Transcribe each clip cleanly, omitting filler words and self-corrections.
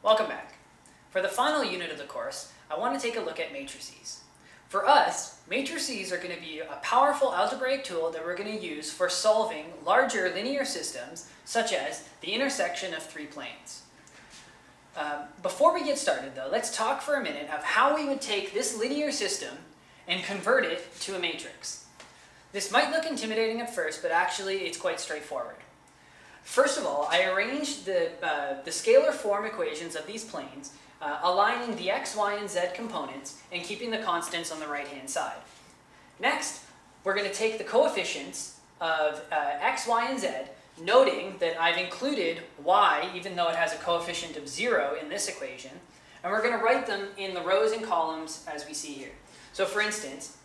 Welcome back. For the final unit of the course, I want to take a look at matrices. For us, matrices are going to be a powerful algebraic tool that we're going to use for solving larger linear systems, such as the intersection of three planes. Before we get started though, let's talk for a minute of how we would take this linear system and convert it to a matrix. This might look intimidating at first, but actually it's quite straightforward. First of all, I arranged the scalar form equations of these planes, aligning the x, y, and z components and keeping the constants on the right-hand side. Next, we're going to take the coefficients of x, y, and z, noting that I've included y, even though it has a coefficient of 0 in this equation, and we're going to write them in the rows and columns as we see here. So for instance,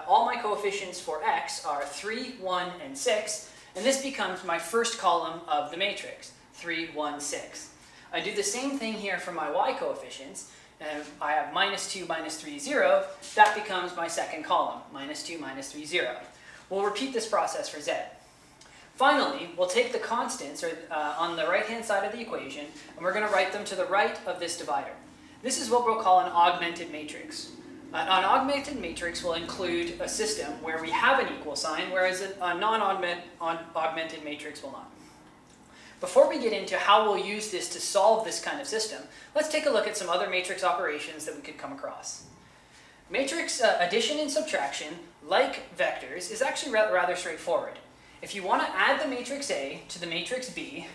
all my coefficients for x are 3, 1, and 6, and this becomes my first column of the matrix, 3, 1, 6. I do the same thing here for my y coefficients, and I have -2, -3, 0. That becomes my second column, -2, -3, 0. We'll repeat this process for z. Finally, we'll take the constants on the right-hand side of the equation, and we're going to write them to the right of this divider. This is what we'll call an augmented matrix. An augmented matrix will include a system where we have an equal sign, whereas a non-augmented matrix will not. Before we get into how we'll use this to solve this kind of system, let's take a look at some other matrix operations that we could come across. Matrix addition and subtraction, like vectors, is actually rather straightforward. If you want to add the matrix A to the matrix B,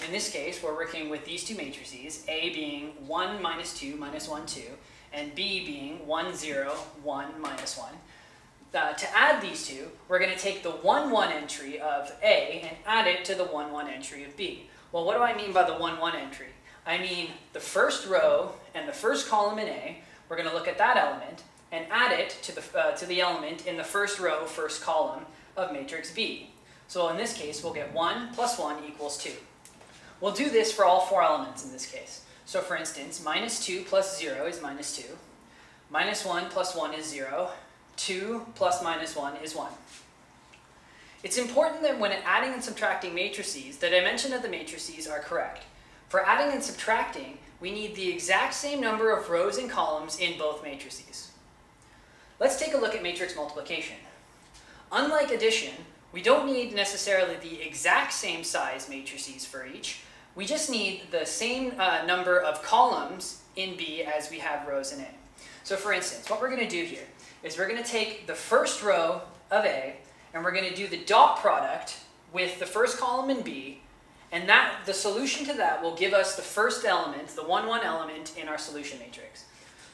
in this case we're working with these two matrices, A being 1, -2, -1, 2, and B being 1, 0, 1, -1. To add these two, we're going to take the 1, 1 entry of A and add it to the 1, 1 entry of B. Well, what do I mean by the 1, 1 entry? I mean the first row and the first column in A, we're going to look at that element and add it to the element in the first row, first column of matrix B. So in this case, we'll get 1 + 1 = 2. We'll do this for all four elements in this case. So for instance, -2 + 0 is -2, -1 + 1 is 0, 2 + -1 is 1. It's important that when adding and subtracting matrices, the dimension of the matrices are correct. For adding and subtracting, we need the exact same number of rows and columns in both matrices. Let's take a look at matrix multiplication. Unlike addition, we don't need necessarily the exact same size matrices for each. We just need the same number of columns in B as we have rows in A. So for instance, what we're going to do here is we're going to take the first row of A and we're going to do the dot product with the first column in B, and the solution to that will give us the first element, the 1, 1 element in our solution matrix.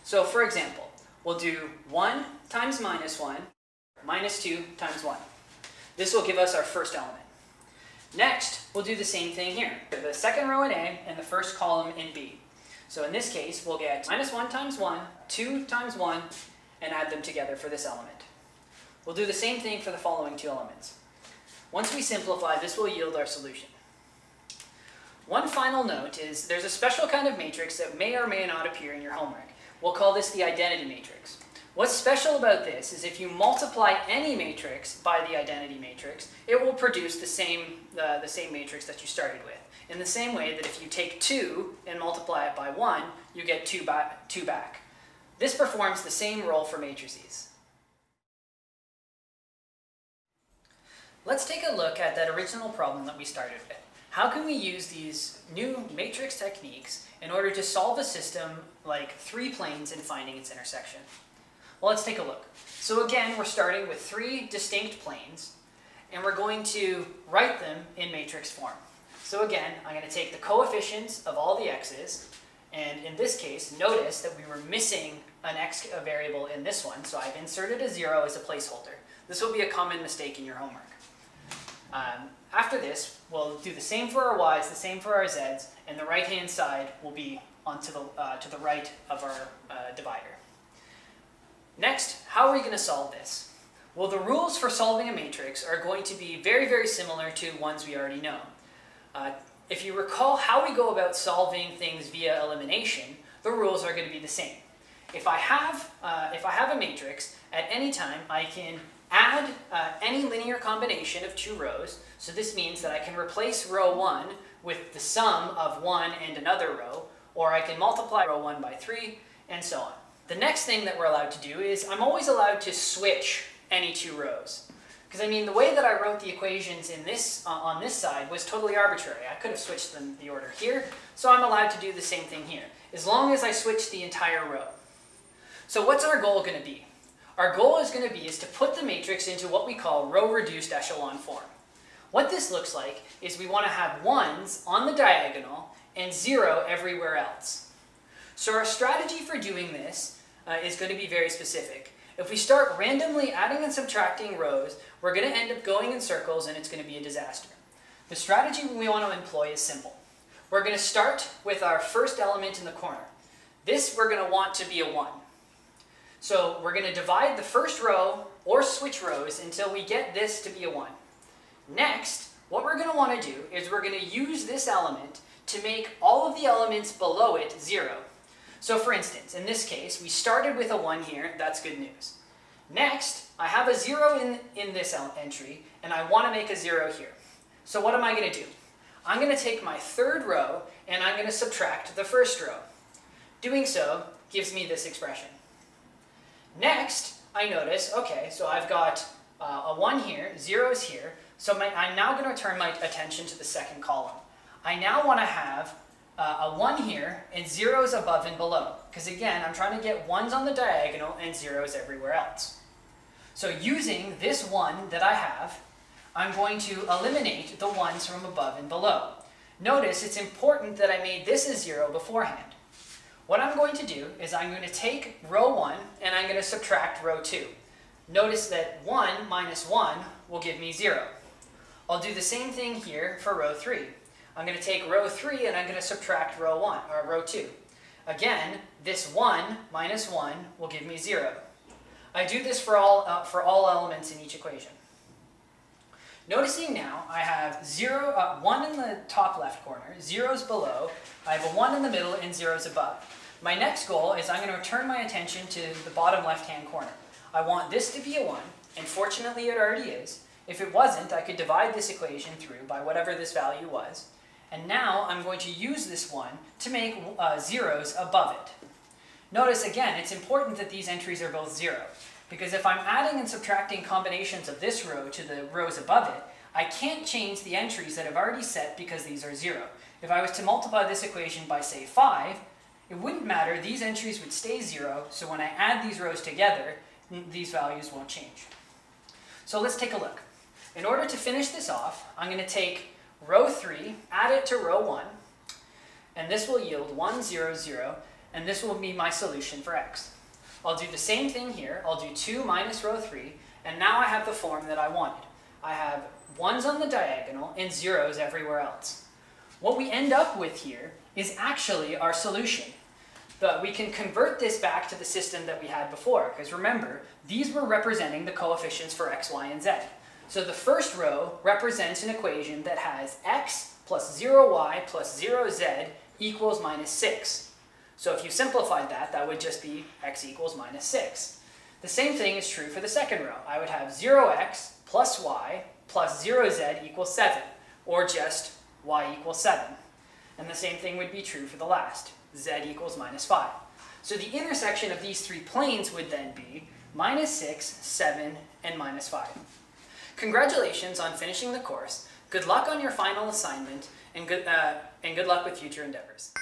So for example, we'll do 1 times -1, -2 times 1. This will give us our first element. Next, we'll do the same thing here. The second row in A and the first column in B. So in this case, we'll get -1 times 1, 2 times 1, and add them together for this element. We'll do the same thing for the following two elements. Once we simplify, this will yield our solution. One final note is there's a special kind of matrix that may or may not appear in your homework. We'll call this the identity matrix. What's special about this is if you multiply any matrix by the identity matrix, it will produce the same matrix that you started with. In the same way that if you take 2 and multiply it by 1, you get 2 back. This performs the same role for matrices. Let's take a look at that original problem that we started with. How can we use these new matrix techniques in order to solve a system like three planes and finding its intersection? Well, let's take a look. So again, we're starting with three distinct planes, and we're going to write them in matrix form. So again, I'm going to take the coefficients of all the x's, and in this case, notice that we were missing an x variable in this one, so I've inserted a 0 as a placeholder. This will be a common mistake in your homework. After this, we'll do the same for our y's, the same for our z's, and the right-hand side will be to the right of our divider. Next, how are we going to solve this? Well, the rules for solving a matrix are going to be very, very similar to ones we already know. If you recall how we go about solving things via elimination, the rules are going to be the same. If I have a matrix, at any time I can add any linear combination of two rows. So this means that I can replace row 1 with the sum of 1 and another row, or I can multiply row 1 by 3, and so on. The next thing that we're allowed to do is I'm always allowed to switch any two rows. Because I mean, the way that I wrote the equations in this, on this side was totally arbitrary. I could have switched them the order here, so I'm allowed to do the same thing here, as long as I switch the entire row. So what's our goal going to be? Our goal is going to be to put the matrix into what we call row-reduced echelon form. What this looks like is we want to have 1s on the diagonal and 0 everywhere else. So our strategy for doing this is going to be very specific. If we start randomly adding and subtracting rows, we're going to end up going in circles and it's going to be a disaster. The strategy we want to employ is simple. We're going to start with our first element in the corner. This we're going to want to be a 1. So we're going to divide the first row or switch rows until we get this to be a 1. Next, what we're going to want to do is we're going to use this element to make all of the elements below it 0. So for instance, in this case, we started with a 1 here. That's good news. Next, I have a 0 in this entry, and I want to make a 0 here. So what am I going to do? I'm going to take my third row, and I'm going to subtract the first row. Doing so gives me this expression. Next, I notice, okay, so I've got a 1 here, 0's here, so I'm now going to turn my attention to the second column. I now want to have a 1 here and 0's above and below, because again, I'm trying to get 1's on the diagonal and 0's everywhere else. So using this 1 that I have, I'm going to eliminate the 1's from above and below. Notice it's important that I made this a 0 beforehand. What I'm going to do is I'm going to take row 1 and I'm going to subtract row 2. Notice that 1 minus 1 will give me 0. I'll do the same thing here for row 3. I'm going to take row 3 and I'm going to subtract row 1, or row 2. Again, this 1 minus 1 will give me 0. I do this for all elements in each equation. Noticing now, I have 1 in the top left corner, 0's below, I have a 1 in the middle, and 0's above. My next goal is I'm going to turn my attention to the bottom left-hand corner. I want this to be a 1, and fortunately it already is. If it wasn't, I could divide this equation through by whatever this value was. And now I'm going to use this 1 to make 0's above it. Notice again, it's important that these entries are both 0. Because if I'm adding and subtracting combinations of this row to the rows above it, I can't change the entries that I've already set because these are 0. If I was to multiply this equation by, say, 5, it wouldn't matter. These entries would stay 0, so when I add these rows together, these values won't change. So let's take a look. In order to finish this off, I'm going to take row 3, add it to row 1, and this will yield 1, 0, 0, and this will be my solution for x. I'll do the same thing here. I'll do 2 minus row 3, and now I have the form that I wanted. I have 1's on the diagonal and 0's everywhere else. What we end up with here is actually our solution. But we can convert this back to the system that we had before, because remember, these were representing the coefficients for x, y, and z. So the first row represents an equation that has x plus 0y plus 0z equals minus 6. So if you simplified that, that would just be x equals minus 6. The same thing is true for the second row. I would have 0x plus y plus 0z equals 7, or just y equals 7. And the same thing would be true for the last, z equals minus 5. So the intersection of these three planes would then be minus 6, 7, and minus 5. Congratulations on finishing the course. Good luck on your final assignment, and good luck with future endeavors.